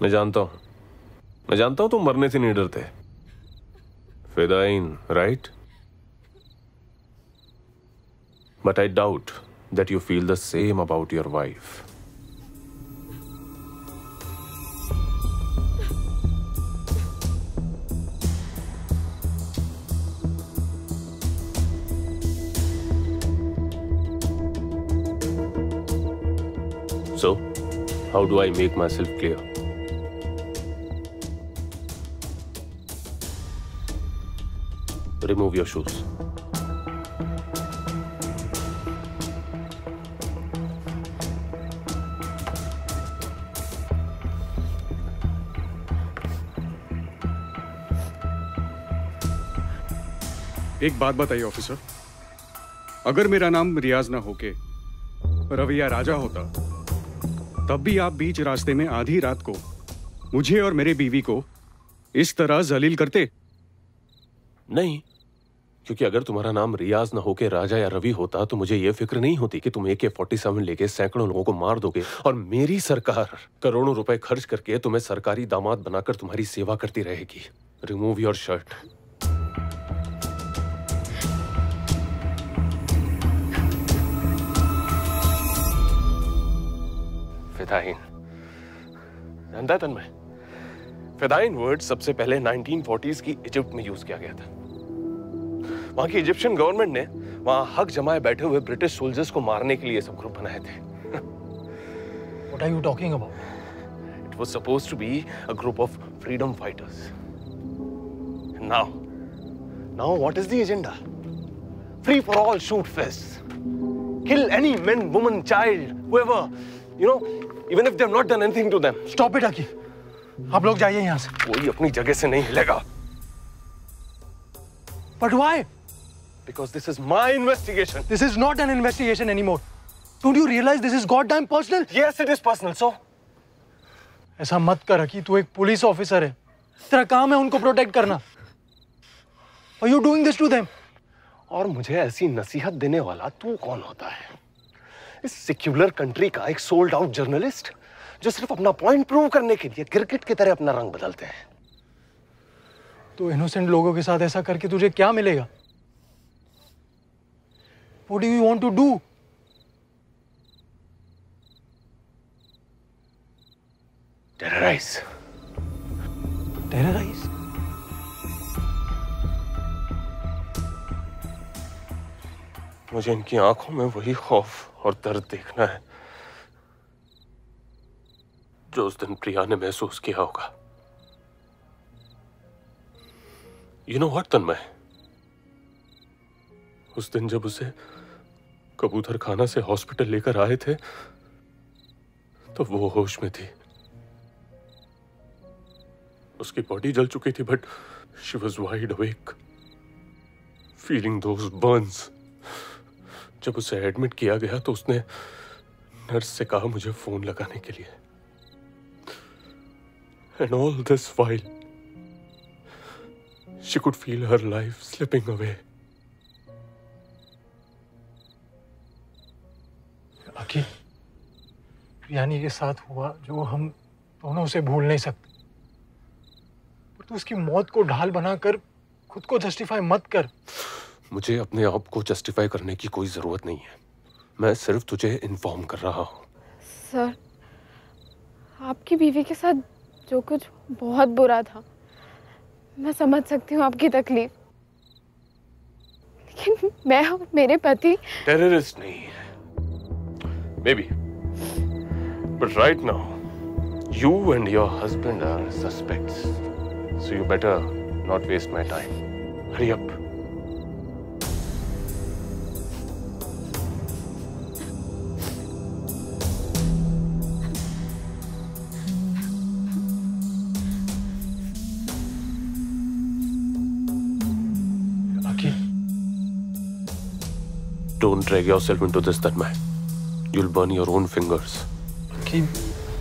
मैं जानता हूं तुम मरने से नहीं डरते। Fidayeen, right? But I doubt that you feel the same about your wife. So, how do I make myself clear? Remove your shoes. एक बात बताइए ऑफिसर, अगर मेरा नाम रियाज ना होके रविया राजा होता, तब भी आप बीच रास्ते में आधी रात को मुझे और मेरे बीवी को इस तरह जलील करते? नहीं, क्योंकि अगर तुम्हारा नाम रियाज ना होके राजा या रवि होता तो मुझे यह फिक्र नहीं होती कि तुम AK-47 लेके सैकड़ों लोगों को मार दोगे और मेरी सरकार करोड़ों रुपए खर्च करके तुम्हें सरकारी दामाद बनाकर तुम्हारी सेवा करती रहेगी। Remove your shirt. फिदाइन, जानता है तन्मय, फिदाइन वर्ड सबसे पहले 1940s की इजिप्ट में यूज किया गया था। वहां की इजिप्शियन गवर्नमेंट ने वहां हक जमाए बैठे हुए ब्रिटिश सोल्जर्स को मारने के लिए सब ग्रुप बनाए थे। What are you talking about? It was supposed to be a group of freedom fighters. And now what is the agenda? Free for all shoot fists. Kill any man, woman, child, whoever, you know, even if they have not done anything to them. Stop it, Aki. आप लोग जाइए यहाँ से। कोई अपनी जगह से नहीं हिलेगा। But why? Because this is my investigation. This is not an investigation anymore. Don't you realize this is goddamn personal? Yes, it is personal. So? ऐसा मत कर अकी, तू एक पुलिस ऑफिसर है। तेरा काम है उनको प्रोटेक्ट करना। Are you doing this to them? और मुझे ऐसी नसीहत देने वाला तू कौन होता है? इस सेक्युलर कंट्री का एक सोल्ड आउट जर्नलिस्ट जो सिर्फ अपना पॉइंट प्रूव करने के लिए क्रिकेट की तरह अपना रंग बदलते हैं। तो इनोसेंट लोगों के साथ ऐसा करके तुझे क्या मिलेगा? What do you want to do? Terrorize. Terrorize? मुझे इनकी आंखों में वही खौफ और दर्द देखना है जो उस दिन प्रिया ने महसूस किया होगा। You know what, तन्मय? उस दिन जब उसे कबूतर खाना से हॉस्पिटल लेकर आए थे तो वो होश में थी। उसकी बॉडी जल चुकी थी but she was wide awake, feeling those Burns. जब उसे एडमिट किया गया तो उसने नर्स से कहा मुझे फोन लगाने के लिए। And all this while she could feel her life slipping away. अकी, Priyani के साथ हुआ जो हम दोनों उसे भूल नहीं सकते। पर तू उसकी मौत को ढाल बनाकर खुद को जस्टिफाई मत कर। मुझे अपने आप को जस्टिफाई करने की कोई जरूरत नहीं है। मैं सिर्फ तुझे इन्फॉर्म कर रहा हूँ। सर, आपकी बीवी के साथ जो कुछ बहुत बुरा था, मैं समझ सकती हूँ आपकी तकलीफ, लेकिन मैं और मेरे पति टेररिस्ट नहीं है, maybe, but right now you and your husband are suspects, so you better not waste my time. Hurry up. Don't drag yourself into this, Tanmay. You'll burn your own fingers. कि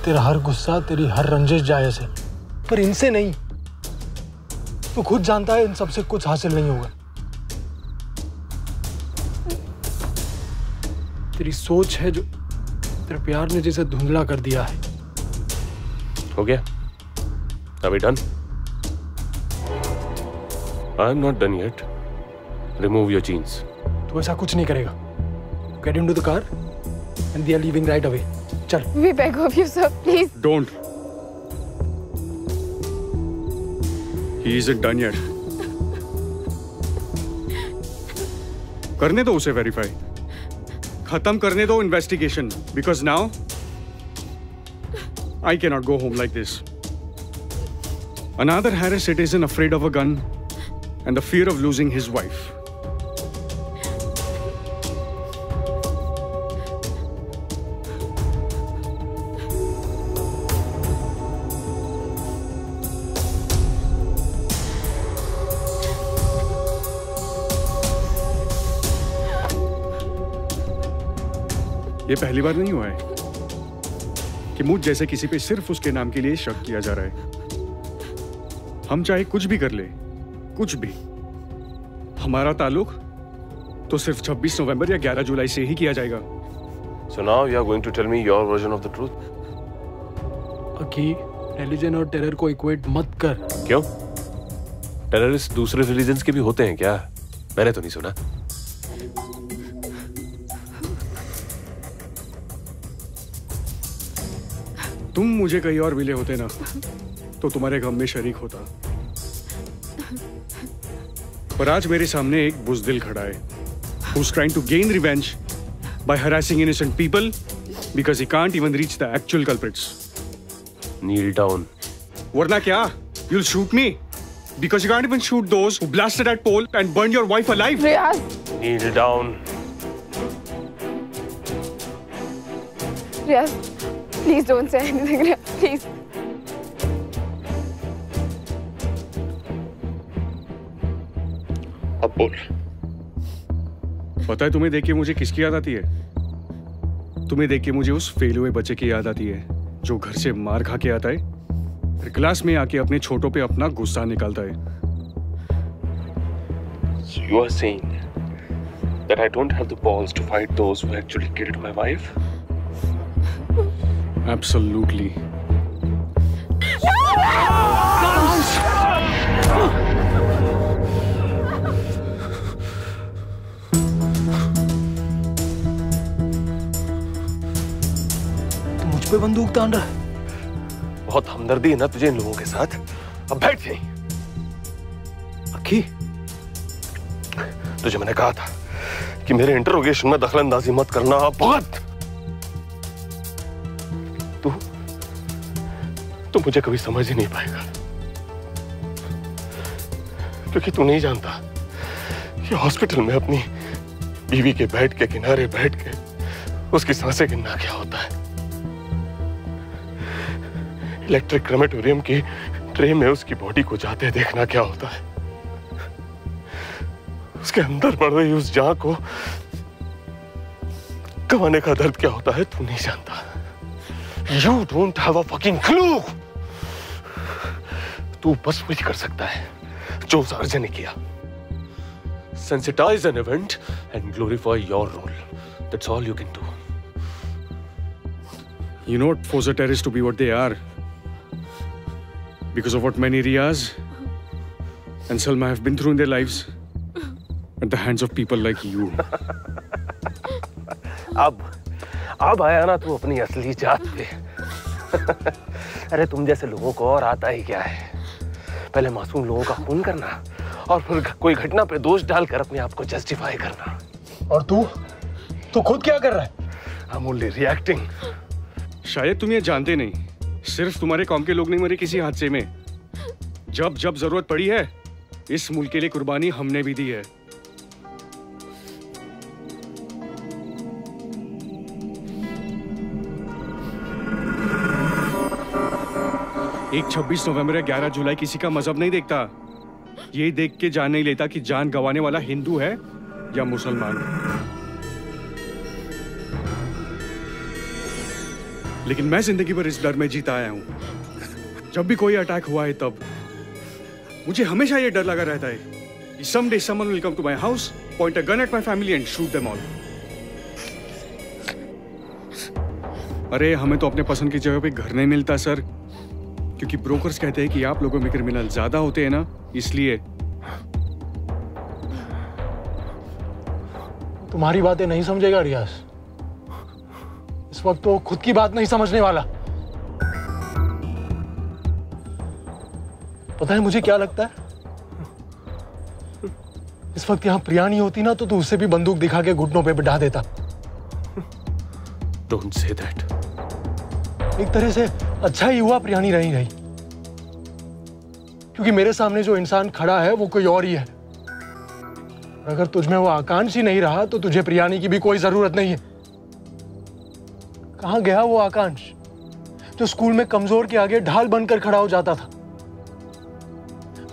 तेरा हर गुस्सा, तेरी हर रंजिश जायज है, पर इनसे नहीं। तू खुद जानता है इन सबसे कुछ हासिल नहीं होगा। तेरी सोच है जो तेरे प्यार ने जिसे धुंधला कर दिया है। हो गया? Are we done? I'm not done yet. Remove your jeans. तू ऐसा कुछ नहीं करेगा. Get into the car and we are leaving right away. चल. We beg of you, sir, please. Don't. He isn't done yet. करने दो उसे verify. खत्म करने दो investigation. Because now I cannot go home like this. Another Harris citizen afraid of a gun and the fear of losing his wife. ये पहली बार नहीं हुआ है कि मुझ जैसे किसी पे सिर्फ उसके नाम के लिए शक किया जा रहा है. हम चाहे कुछ भी कर ले, कुछ भी, हमारा ताल्लुक तो सिर्फ 26 नवंबर या 11 जुलाई से ही किया जाएगा. So now you are going to tell me your version of the truth? Aki, religion और टेरर को इक्वेट मत कर. क्यों? टेररिस्ट दूसरे रिलीजन्स के भी होते हैं क्या? मैंने तो नहीं सुना. तुम मुझे कहीं और मिले होते ना तो तुम्हारे गम में शरीक होता. पर आज मेरे सामने एक बुज़दिल खड़ा है who's trying to gain revenge by harassing innocent people because he can't even reach the actual culprits. Kneel down. वरना क्या? You'll shoot me because you can't even shoot those who blasted that pole and burned your wife alive. Riyaz. Kneel down. Riyaz, please don't say anything, Riyaz, please. अब बोल. पता है तुम्हें देख के मुझे किसकी याद आती है? तुम्हें देख के मुझे उस फेल हुए बच्चे की याद आती है जो घर से मार खा के आता है, फिर क्लास में आके अपने छोटों पे अपना गुस्सा निकालता है. So you are saying that I don't have the balls to fight those who actually killed my wife? Absolutely. तू मुझ पे बंदूक तान रहा है. बहुत हमदर्दी है ना तुझे इन लोगों के साथ. अब बैठ यहीं. अकी, तुझे मैंने कहा था कि मेरे इंटरोगेशन में दखलंदाजी मत करना. बहुत. तू मुझे कभी समझ ही नहीं पाएगा क्योंकि तू नहीं जानता कि हॉस्पिटल में अपनी बीवी के बेड के किनारे बैठ के उसकी सांसें गिनना क्या होता है. इलेक्ट्रिक क्रेमेटोरियम की ट्रे में उसकी बॉडी को जाते देखना क्या होता है. उसके अंदर बढ़ रही उस जान को गंवाने का दर्द क्या होता है तू नहीं जानता. You don't have a fucking clue. तू बस वही कर सकता है जो उस अर्जुन ने किया. Sensitize an event and glorify your role. That's all you can do. You know what forced terrorists to be what they are? Because of what many Riyaz and Salma have been through in their lives at the hands of people like you. अब आया ना तू अपनी असली जात पे. अरे तुम जैसे लोगों को और आता ही क्या है? पहले मासूम लोगों का खून करना और फिर कोई घटना पे दोष डालकर अपने आप को जस्टिफाई करना. और तू खुद क्या कर रहा है? I'm only reacting. शायद तुम ये जानते नहीं, सिर्फ तुम्हारे कौम के लोग नहीं मरे किसी हादसे में. जब जब जरूरत पड़ी है इस मुल्क के लिए कुर्बानी हमने भी दी है. एक 26 नवंबर या 11 जुलाई किसी का मजहब नहीं देखता. ये देख के जान नहीं लेता कि जान गंवाने वाला हिंदू है या मुसलमान. लेकिन मैं जिंदगी भर इस डर में जीता आया हूं. जब भी कोई अटैक हुआ है तब मुझे हमेशा ये डर लगा रहता है कि someday someone will come to my house, point a gun at my family and shoot them all. अरे हमें तो अपने पसंद की जगह पे घर नहीं मिलता सर. क्योंकि ब्रोकर्स कहते हैं कि आप लोगों में क्रिमिनल ज्यादा होते हैं ना, इसलिए। तुम्हारी बातें नहीं समझेगा रियाज। इस वक्त तो खुद की बात नहीं समझने वाला। पता है मुझे क्या लगता है? इस वक्त यहां प्रिया नहीं होती ना तो तू उससे भी बंदूक दिखा के घुटनों पे बिठा देता। Don't say that. एक तरह से अच्छा ही हुआ प्रिया नहीं रही, क्योंकि मेरे सामने जो इंसान खड़ा है वो कोई और ही है। अगर तुझमें वो आकांक्ष ही नहीं रहा तो तुझे प्रियानी की भी कोई जरूरत नहीं है। कहां गया वो आकांक्ष जो स्कूल में कमजोर के आगे ढाल बनकर खड़ा हो जाता था?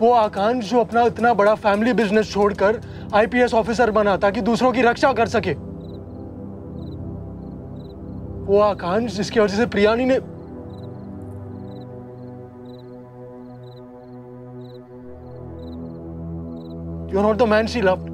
वो आकांक्ष जो अपना इतना बड़ा फैमिली बिजनेस छोड़कर आईपीएस ऑफिसर बना ताकि दूसरों की रक्षा कर सके। वो आकांक्ष जिसकी वजह से प्रियानी ने You're not the man she loved.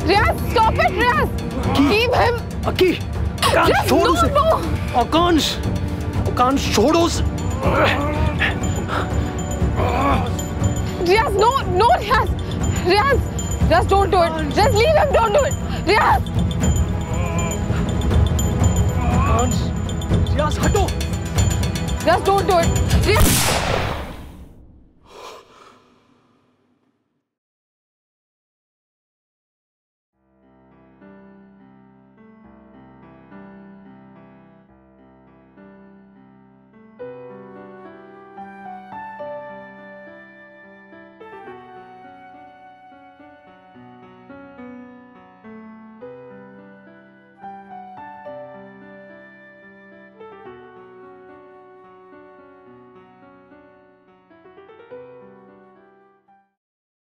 Riyaz, stop it, Riyaz! Leave him! Aki! Akansh, छोड़ उसे! Akansh! Akansh, छोड़ उसे! Riyaz, no, Riyaz! Riyaz, don't do it! Just leave him, don't do it! Riyaz! Akansh! Riyaz, हटो! Just don't do it! Riyaz!